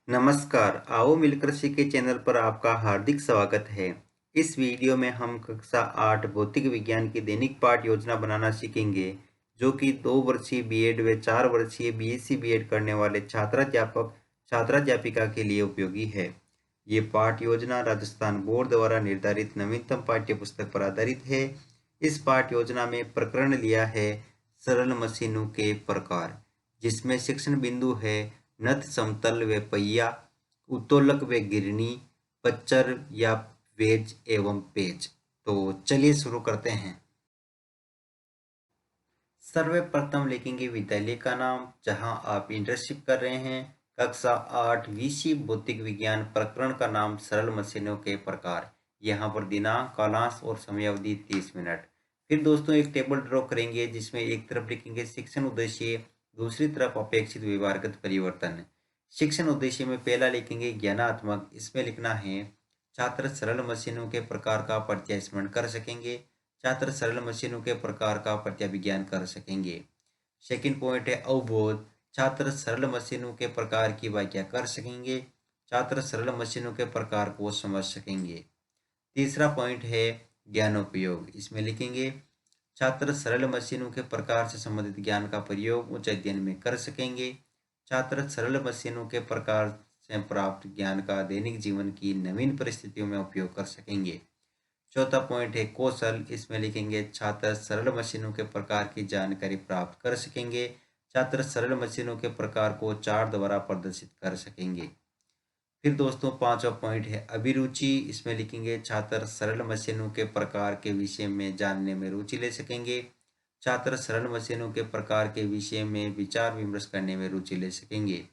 नमस्कार, आओ मिलकर सीखे चैनल पर आपका हार्दिक स्वागत है। इस वीडियो में हम कक्षा 8 भौतिक विज्ञान की दैनिक पाठ योजना बनाना सीखेंगे, जो कि 2 वर्षीय बीएड व 4 वर्षीय बीएससी बीएड करने वाले छात्राध्यापिका के लिए उपयोगी है। ये पाठ योजना राजस्थान बोर्ड द्वारा निर्धारित नवीनतम पाठ्य पुस्तक पर आधारित है। इस पाठ योजना में प्रकरण लिया है सरल मशीनों के प्रकार, जिसमें शिक्षण बिंदु है नत समतल व पहिया, उत्तोलक व गिरनी, पच्चर या वेज एवं पेच। तो चलिए शुरू करते हैं। सर्वप्रथम लिखेंगे विद्यालय का नाम जहां आप इंटर्नशिप कर रहे हैं। कक्षा 8 विषय भौतिक विज्ञान, प्रकरण का नाम सरल मशीनों के प्रकार। यहाँ पर दिनांक, कालांश और समयावधि 30 मिनट। फिर दोस्तों एक टेबल ड्रॉ करेंगे जिसमें एक तरफ लिखेंगे शिक्षण उद्देश्य, दूसरी तरफ अपेक्षित व्यवहारगत परिवर्तन। शिक्षण उद्देश्य में पहला लिखेंगे ज्ञानात्मक, इसमें लिखना है छात्र सरल मशीनों के प्रकार का प्रत्यय स्मरण कर सकेंगे। छात्र सरल मशीनों के प्रकार का प्रत्याभिज्ञान कर सकेंगे। सेकंड पॉइंट है अवबोध, छात्र सरल मशीनों के प्रकार की व्याख्या कर सकेंगे। छात्र सरल मशीनों के प्रकार को समझ सकेंगे। तीसरा पॉइंट है ज्ञानोपयोग, इसमें लिखेंगे छात्र सरल मशीनों के प्रकार से संबंधित ज्ञान का प्रयोग उच्च अध्ययन में कर सकेंगे। छात्र सरल मशीनों के प्रकार से प्राप्त ज्ञान का दैनिक जीवन की नवीन परिस्थितियों में उपयोग कर सकेंगे। चौथा पॉइंट है कौशल, इसमें लिखेंगे छात्र सरल मशीनों के प्रकार की जानकारी प्राप्त कर सकेंगे। छात्र सरल मशीनों के प्रकार को चार्ट द्वारा प्रदर्शित कर सकेंगे। फिर दोस्तों पांचवा पॉइंट है अभिरुचि, इसमें लिखेंगे छात्र सरल मशीनों के प्रकार के विषय में जानने में रुचि ले सकेंगे। छात्र सरल मशीनों के प्रकार के विषय में विचार विमर्श करने में रुचि ले सकेंगे।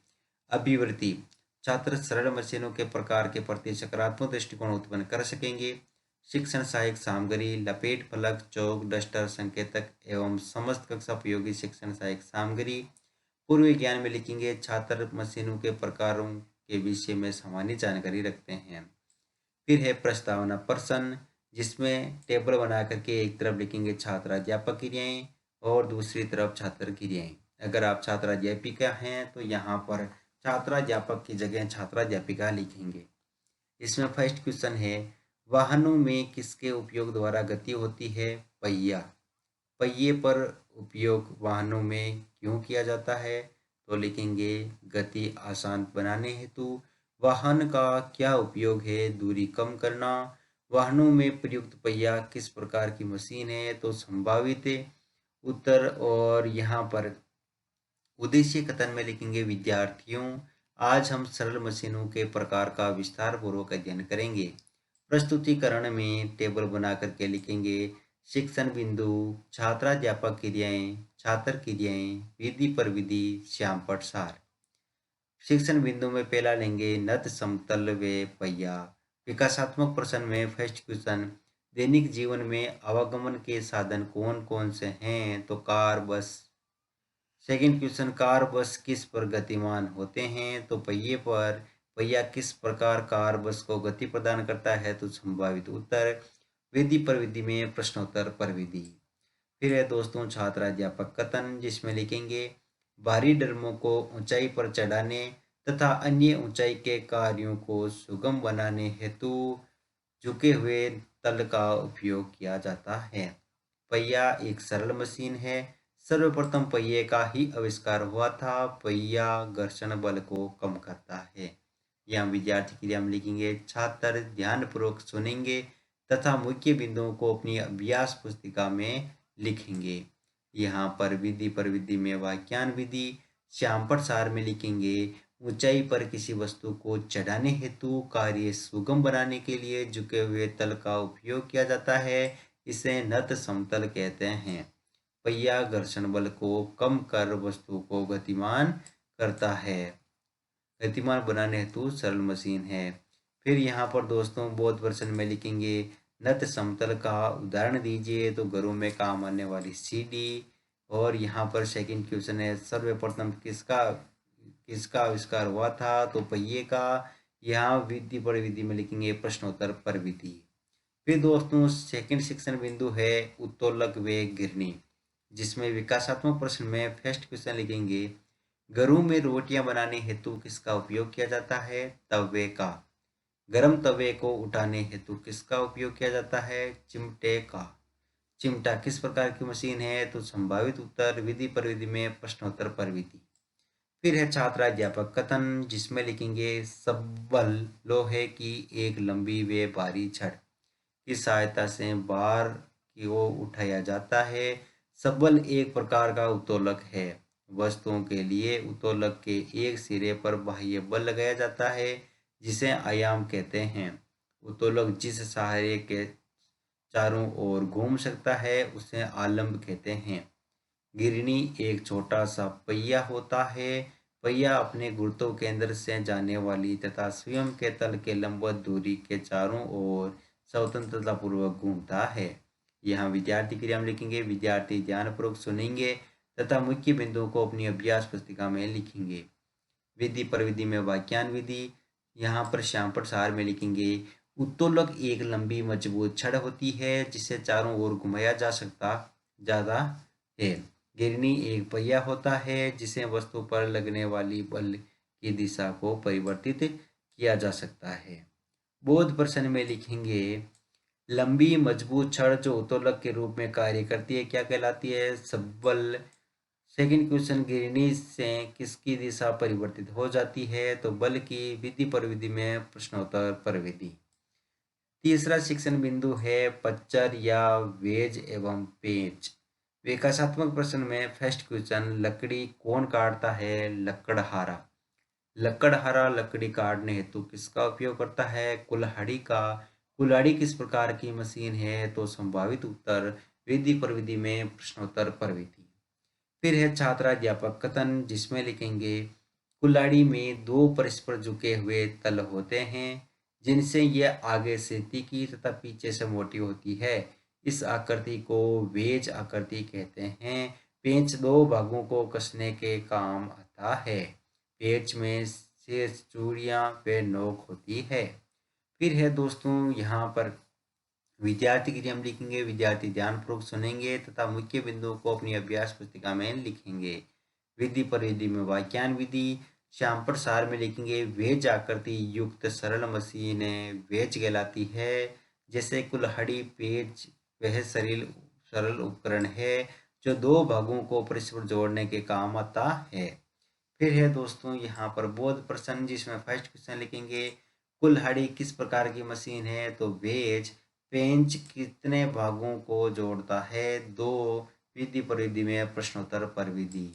अभिवृत्ति, छात्र सरल मशीनों के प्रकार के प्रति सकारात्मक दृष्टिकोण उत्पन्न कर सकेंगे। शिक्षण सहायक सामग्री, लपेट फलक, चौक, डस्टर, संकेतक एवं समस्त कक्षा उपयोगी शिक्षण सहायक सामग्री। पूर्व ज्ञान में लिखेंगे छात्र मशीनों के प्रकारों के विषय में सामान्य जानकारी रखते हैं। फिर है प्रस्तावना प्रश्न, जिसमें टेबल बना करके एक तरफ लिखेंगे छात्राध्यापक क्रियाएं और दूसरी तरफ छात्र क्रियाएं। अगर आप छात्राध्यापिका हैं तो यहाँ पर छात्राध्यापक की जगह छात्राध्यापिका लिखेंगे। इसमें फर्स्ट क्वेश्चन है वाहनों में किसके उपयोग द्वारा गति होती है? पहिया। पहिए पर उपयोग वाहनों में क्यों किया जाता है? तो लिखेंगे गति आसान बनाने हेतु। वाहन का क्या उपयोग है? दूरी कम करना। वाहनों में प्रयुक्त पहिया किस प्रकार की मशीन है? तो संभावित उत्तर। और यहाँ पर उद्देश्य कथन में लिखेंगे विद्यार्थियों, आज हम सरल मशीनों के प्रकार का विस्तार पूर्वक अध्ययन करेंगे। प्रस्तुतिकरण में टेबल बना करके लिखेंगे शिक्षण बिंदु, छात्राध्यापक क्रियाएं, छात्र क्रियाएं, विधि पर विधि, श्यामपट सार। शिक्षण बिंदु में पहला लेंगे नत समतल व पहिया। विकासात्मक प्रश्न में फर्स्ट क्वेश्चन दैनिक जीवन में आवागमन के साधन कौन कौन से हैं? तो कार, बस। सेकंड क्वेश्चन कार बस किस पर गतिमान होते हैं? तो पहिए पर। पहिया किस प्रकार कार बस को गति प्रदान करता है? तो संभावित उत्तर। विधि पर विधि में प्रश्नोत्तर पर विधि। फिर है दोस्तों छात्राध्यापक कथन, जिसमें लिखेंगे भारी ड्रमों को ऊंचाई पर चढ़ाने तथा अन्य ऊंचाई के कार्यों को सुगम बनाने हेतु झुके हुए तल का उपयोग किया जाता है। पहिया एक सरल मशीन है। सर्वप्रथम पहिए का ही आविष्कार हुआ था। पहिया घर्षण बल को कम करता है। यहाँ विद्यार्थी के लिए हम लिखेंगे छात्र ध्यानपूर्वक सुनेंगे तथा मुख्य बिंदुओं को अपनी अभ्यास पुस्तिका में लिखेंगे। यहाँ पर विधि में वाक्यान विधि। श्यामपट सार में लिखेंगे ऊंचाई पर किसी वस्तु को चढ़ाने हेतु कार्य सुगम बनाने के लिए झुके हुए तल का उपयोग किया जाता है। इसे नत समतल कहते हैं। पहिया घर्षण बल को कम कर वस्तु को गतिमान करता है। गतिमान बनाने हेतु सरल मशीन है। फिर यहाँ पर दोस्तों बोध प्रश्न में लिखेंगे नत समतल का उदाहरण दीजिए। तो घरों में काम आने वाली सीढ़ी। और यहाँ पर सेकंड क्वेश्चन है सर्वप्रथम किसका आविष्कार हुआ था? तो पहिए का। यहाँ विधि पर विधि में लिखेंगे प्रश्नोत्तर पर विधि। फिर दोस्तों सेकंड शिक्षण बिंदु है उत्तोलक व गिरनी, जिसमें विकासात्मक प्रश्न में फर्स्ट क्वेश्चन लिखेंगे घरों में रोटियां बनाने हेतु किसका उपयोग किया जाता है? तवे का। गरम तवे को उठाने हेतु किसका उपयोग किया जाता है? चिमटे का। चिमटा किस प्रकार की मशीन है? तो संभावित उत्तर विधि परिविधि में प्रश्नोत्तर परिविधि। फिर है छात्र अध्यापक कथन, जिसमें लिखेंगे सब्बल लोहे की एक लंबी व भारी छड़ की सहायता से बाहर की ओर उठाया जाता है। सब्बल एक प्रकार का उत्तोलक है। वस्तुओं के लिए उत्तोलक के एक सिरे पर बाह्य बल लगाया जाता है, जिसे आयाम कहते हैं। उत्तोलक जिस सहारे के चारों ओर घूम सकता है उसे आलंब कहते हैं। गिरनी एक छोटा सा पहिया होता है। पहिया अपने गुरुत्व केंद्र से जाने वाली तथा स्वयं के तल के लंबवत दूरी के चारों ओर स्वतंत्रता पूर्वक घूमता है। यहाँ विद्यार्थी क्रिया में लिखेंगे, विद्यार्थी ध्यानपूर्वक सुनेंगे तथा मुख्य बिंदुओं को अपनी अभ्यास पुस्तिका में लिखेंगे। विधि परिविधि में वाक्यान विधि, यहाँ पर श्यामपट सार में लिखेंगे, उत्तोलक एक लंबी मजबूत छड़ होती है जिसे चारों ओर घुमाया जा सकता ज्यादा है। गिरनी एक पहिया होता है जिसे वस्तु पर लगने वाली बल की दिशा को परिवर्तित किया जा सकता है। बोध प्रश्न में लिखेंगे, लंबी मजबूत छड़ जो उत्तोलक के रूप में कार्य करती है क्या कहलाती है? सब्बल। सेकंड क्वेश्चन, गिरनी से किसकी दिशा परिवर्तित हो जाती है? तो बल की। विधि परिविधि में प्रश्नोत्तर परिविधि। तीसरा शिक्षण बिंदु है पच्चर या वेज एवं पेंच। विकासात्मक प्रश्न में फर्स्ट क्वेश्चन, लकड़ी कौन काटता है? लकड़हारा। लकड़हारा लकड़ी काटने हेतु किसका उपयोग करता है? कुल्हाड़ी का। कुल्हाड़ी किस प्रकार की मशीन है? तो संभावित उत्तर विधि परिविधि में प्रश्नोत्तर परिविधि। फिर है छात्राध्यापक कथन, जिसमें लिखेंगे, कुल्हाड़ी में दो परस्पर झुके हुए तल होते हैं जिनसे यह आगे से तीखी तथा पीछे से मोटी होती है। इस आकृति को वेज आकृति कहते हैं। पेंच दो भागों को कसने के काम आता है। पेंच में शेष चूड़ियां व नोक होती है। फिर है दोस्तों यहाँ पर विद्यार्थी की हम लिखेंगे, विद्यार्थी ध्यानपूर्वक सुनेंगे तथा मुख्य बिंदुओं को अपनी अभ्यास पुस्तिका में लिखेंगे। विधि परिविधि में वाक्यान विधि, श्यामपट सार में लिखेंगे, वेज आकृति युक्त सरल मशीनें वेज कहलाती है। जैसे कुल्हाड़ी पेंच वह सरल उपकरण है जो दो भागों को परस्पर जोड़ने के काम आता है। फिर है दोस्तों यहाँ पर बोध प्रश्न, जिसमें फर्स्ट क्वेश्चन लिखेंगे, कुल्हाड़ी किस प्रकार की मशीन है? तो वेज। पेंच कितने भागों को जोड़ता है? दो। विधि परिविधि में प्रश्नोत्तर परिविधि।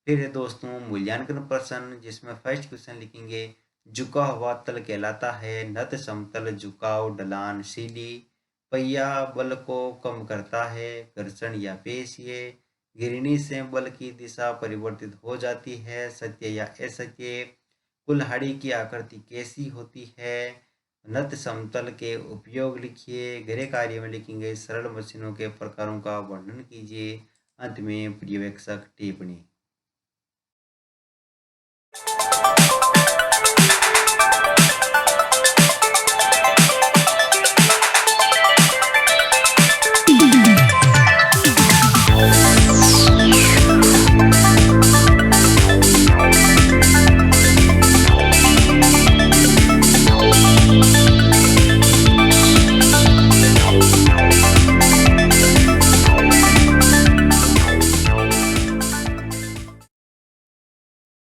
फिर है दोस्तों मूल्यांकन प्रश्न, जिसमें फर्स्ट क्वेश्चन लिखेंगे, झुका हुआ तल कहलाता है नत समतल, झुकाव, ढलान, सीढ़ी। पहिया बल को कम करता है, घर्षण या पेशीय। गिरनी से बल की दिशा परिवर्तित हो जाती है, सत्य या असत्य। कुल्हाड़ी की आकृति कैसी होती है? नत समतल के उपयोग लिखिए। गृह कार्य में लिखेंगे, सरल मशीनों के प्रकारों का वर्णन कीजिए। अंत में पर्यवेक्षक टिप्पणी।